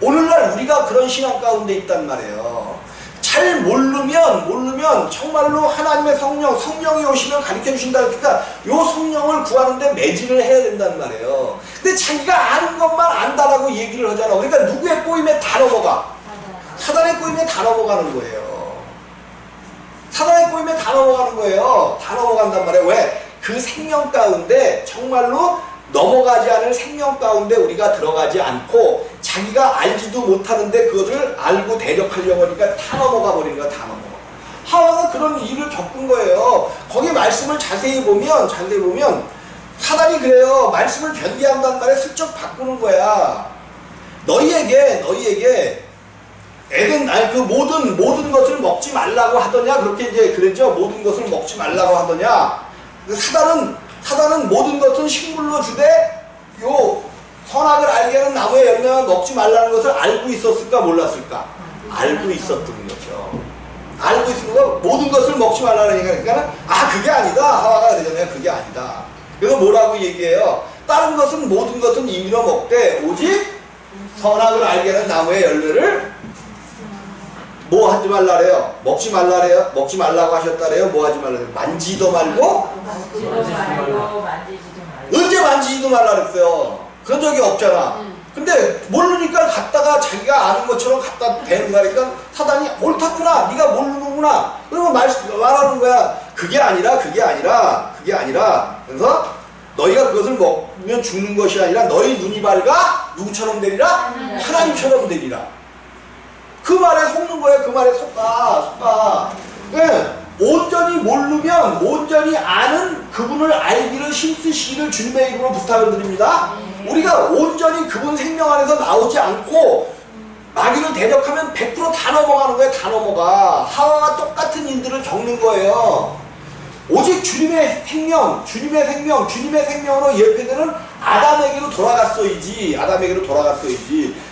오늘날 우리가 그런 신앙 가운데 있단 말이에요. 잘 모르면 정말로 하나님의 성령이 오시면 가르쳐 주신다. 그러니까 요 성령을 구하는데 매진을 해야 된단 말이에요. 근데 자기가 아는 것만 안다라고 얘기를 하잖아. 그러니까 누구의 꼬임에 다 넘어가? 사단의 꼬임에 다 넘어가는 거예요. 사단의 꼬임에 다 넘어가는 거예요. 다 넘어간단 말이에요. 왜? 그 생명 가운데 정말로 넘어가지 않을 생명 가운데 우리가 들어가지 않고 자기가 알지도 못하는데 그것을 알고 대적하려고 하니까 다 넘어가 버리는 거야. 다 넘어가. 하와가 그런 일을 겪은 거예요. 거기 말씀을 자세히 보면 사단이 그래요. 말씀을 변개한단 말에 슬쩍 바꾸는 거야. 너희에게 에덴 아니 그 모든 것을 먹지 말라고 하더냐 그렇게 이제 그랬죠. 모든 것을 먹지 말라고 하더냐. 사단은 모든 것은 식물로 주되 요 선악을 알게 하는 나무의 열매만 먹지 말라는 것을 알고 있었을까 몰랐을까? 알고 있었던 거죠. 알고 있으니까 모든 것을 먹지 말라는 얘기니까 그게 아니다. 하와가 그러잖아요. 그게 아니다. 그래서 뭐라고 얘기해요? 다른 것은 모든 것은 임의로 먹되 오직 선악을 알게 하는 나무의 열매를 뭐 하지 말라래요? 먹지 말라래요? 먹지 말라고 하셨다래요? 뭐 하지 말라래요? 만지도 말고? 만지지도 말고 만지지도 말고. 언제 만지지도 말라 그랬어요? 그런 적이 없잖아. 근데 모르니까 갖다가 자기가 아는 것처럼 갖다 대는 거니까 사단이 옳다구나. 네가 모르는구나. 그러면 말하는 거야. 그게 아니라. 그래서 너희가 그것을 먹으면 죽는 것이 아니라 너희 눈이 밝아 누구처럼 되리라? 하나님처럼 되리라. 그 말에 속는 거예요. 그 말에 속아. 네. 온전히 모르면 온전히 아는 그분을 알기를 힘쓰시기를 주님의 이름으로 부탁을 드립니다. 우리가 온전히 그분 생명 안에서 나오지 않고 마귀를 대적하면 100% 다 넘어가는 거예요. 다 넘어가. 하와와 똑같은 일들을 겪는 거예요. 오직 주님의 생명으로 예표되는 아담에게로 돌아갔어야지.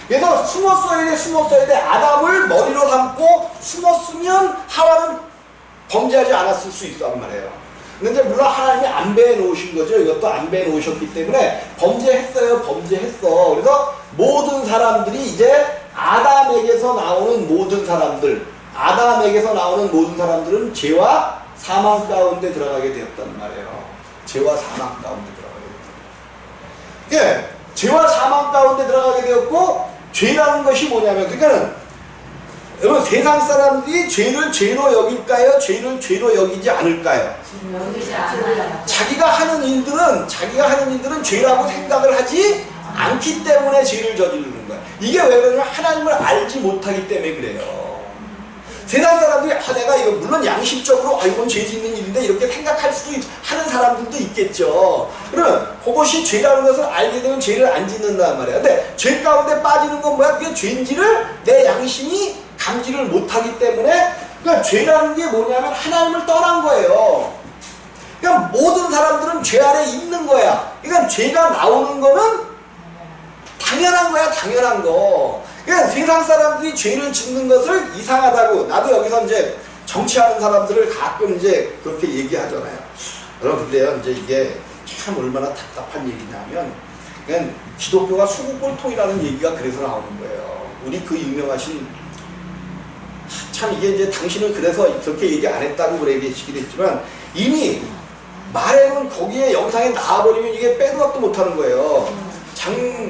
그래서 숨었어야 돼. 아담을 머리로 삼고 숨었으면 하와는 범죄하지 않았을 수 있단 말이에요. 근데 물론 하나님이 안배해 놓으신 거죠. 이것도 안배해 놓으셨기 때문에 범죄했어. 그래서 모든 사람들이 이제 아담에게서 나오는 모든 사람들은 죄와 사망 가운데 들어가게 되었단 말이에요. 죄와 사망 가운데 들어가게 되었다. 죄와 사망 가운데 들어가게 되었고, 죄라는 것이 뭐냐면, 그러니까는 여러분 세상 사람들이 죄를 죄로 여길까요? 죄를 죄로 여기지 않을까요? 여기지 않아요. 자기가 하는 일들은 죄라고 생각을 하지 않기 때문에 죄를 저지르는 거야. 이게 왜 그러냐면 하나님을 알지 못하기 때문에 그래요. 세상 사람들이 내가 이거 물론 양심적으로 이건 죄 짓는 일인데 이렇게 생각할 수도 하는 사람들도 있겠죠. 그러면 그것이 죄라는 것을 알게 되면 죄를 안 짓는단 말이야. 근데 죄 가운데 빠지는 건 뭐야? 그게 죄인지를 내 양심이 감지를 못하기 때문에, 그러니까 죄라는 게 뭐냐면 하나님을 떠난 거예요. 그러니까 모든 사람들은 죄 아래 있는 거야. 그러니까 죄가 나오는 거는 당연한 거야. 그러니까 세상 사람들이 죄를 짓는 것을 이상하다고, 나도 여기서 이제 정치하는 사람들을 가끔 이제 그렇게 얘기하잖아요. 여러분, 근데요, 이제 이게 참 얼마나 답답한 얘기냐면, 그냥 기독교가 수국골통이라는 얘기가 그래서 나오는 거예요. 우리 그 유명하신, 참 이게 이제 당신은 그래서 그렇게 얘기 안 했다고 그래 얘기하시긴 했지만, 이미 말에는 거기에 영상에 나와버리면 이게 빼도 박도 못하는 거예요.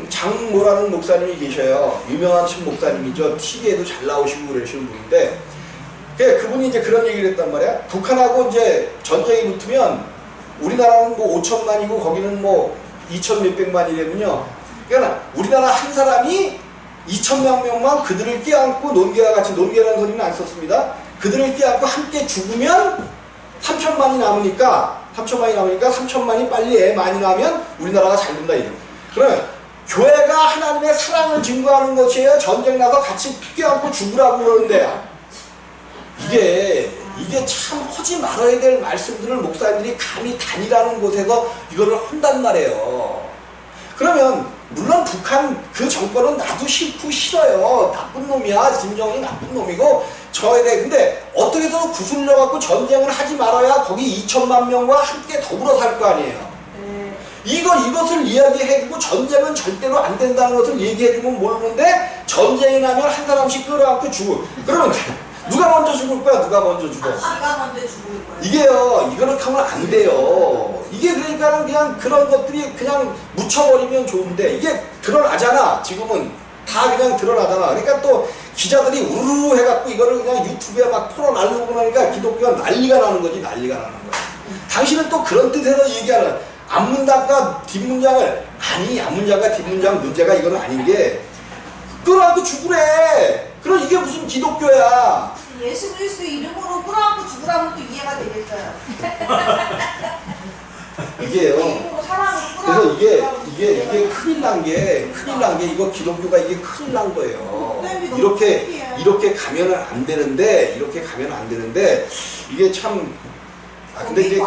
장모라는 목사님이 계셔요. 유명한 목사님이죠. TV에도 잘 나오시고 그러시는 분인데, 그분이 이제 그런 얘기를 했단 말이야. 북한하고 이제 전쟁이 붙으면 우리나라는 뭐 5천만이고 거기는 뭐 2천 몇백만이라면요. 그러니까 우리나라 한 사람이 2천만 명만 그들을 껴안고 논개와 같이, 논개라는 소리는 안 썼습니다. 그들을 껴안고 함께 죽으면 3천만이 남으니까 3천만이 빨리 애 많이 나면 우리나라가 잘 된다 이거. 그러면 교회가 하나님의 사랑을 증거하는 것이에요? 전쟁 나서 같이 껴안고 죽으라고 그러는데요. 이게 참 하지 말아야 될 말씀들을 목사님들이 감히 단이라는 곳에서 이거를 한단 말이에요. 그러면 물론 북한 그 정권은 나도 싫고 싫어요. 나쁜 놈이야. 김정은이 나쁜 놈이고 저에 대해. 근데 어떻게 해서 구슬려 갖고 전쟁을 하지 말아야 거기 2천만 명과 함께 더불어 살 거 아니에요. 이것을 이야기해주고 전쟁은 절대로 안 된다는 것을 얘기해주면 모르는데, 전쟁이 나면 한 사람씩 끌어안고 죽어. 그러면 누가 먼저 죽을 거야? 누가 먼저 죽어? 씨가 먼저 죽을 거야. 이게요, 이거는 하면 안 돼요. 이게 그러니까 그냥 그런 것들이 그냥 묻혀버리면 좋은데, 이게 드러나잖아. 지금은 다 그냥 드러나잖아. 그러니까 또 기자들이 우르르 해갖고 이거를 그냥 유튜브에 막 풀어날르고 나니까 기독교가 난리가 나는 거지. 당신은 또 그런 뜻에서 얘기하는 앞문장과 뒷문장을, 아니 앞문장과 뒷문장 문제가 이거는 아닌 게, 끌어안고 죽으래. 그럼 이게 무슨 기독교야. 예수 그리스도 이름으로 끌어안고 죽으라면 또 이해가 되겠어요. 이게요. 이름으로 사랑으로 그래서 끌어안고 이게 큰일 난 게 이거 기독교가 이게 큰일 난 거예요. 이렇게 가면은 안 되는데 이게 참 근데 이제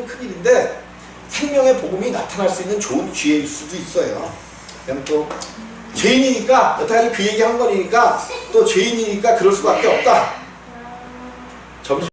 큰일인데 생명의 복음이 나타날 수 있는 좋은 기회일 수도 있어요. 그냥 또 죄인이니까 여태까지 그 얘기한 거니까 또 죄인이니까 그럴 수밖에 없다. 점심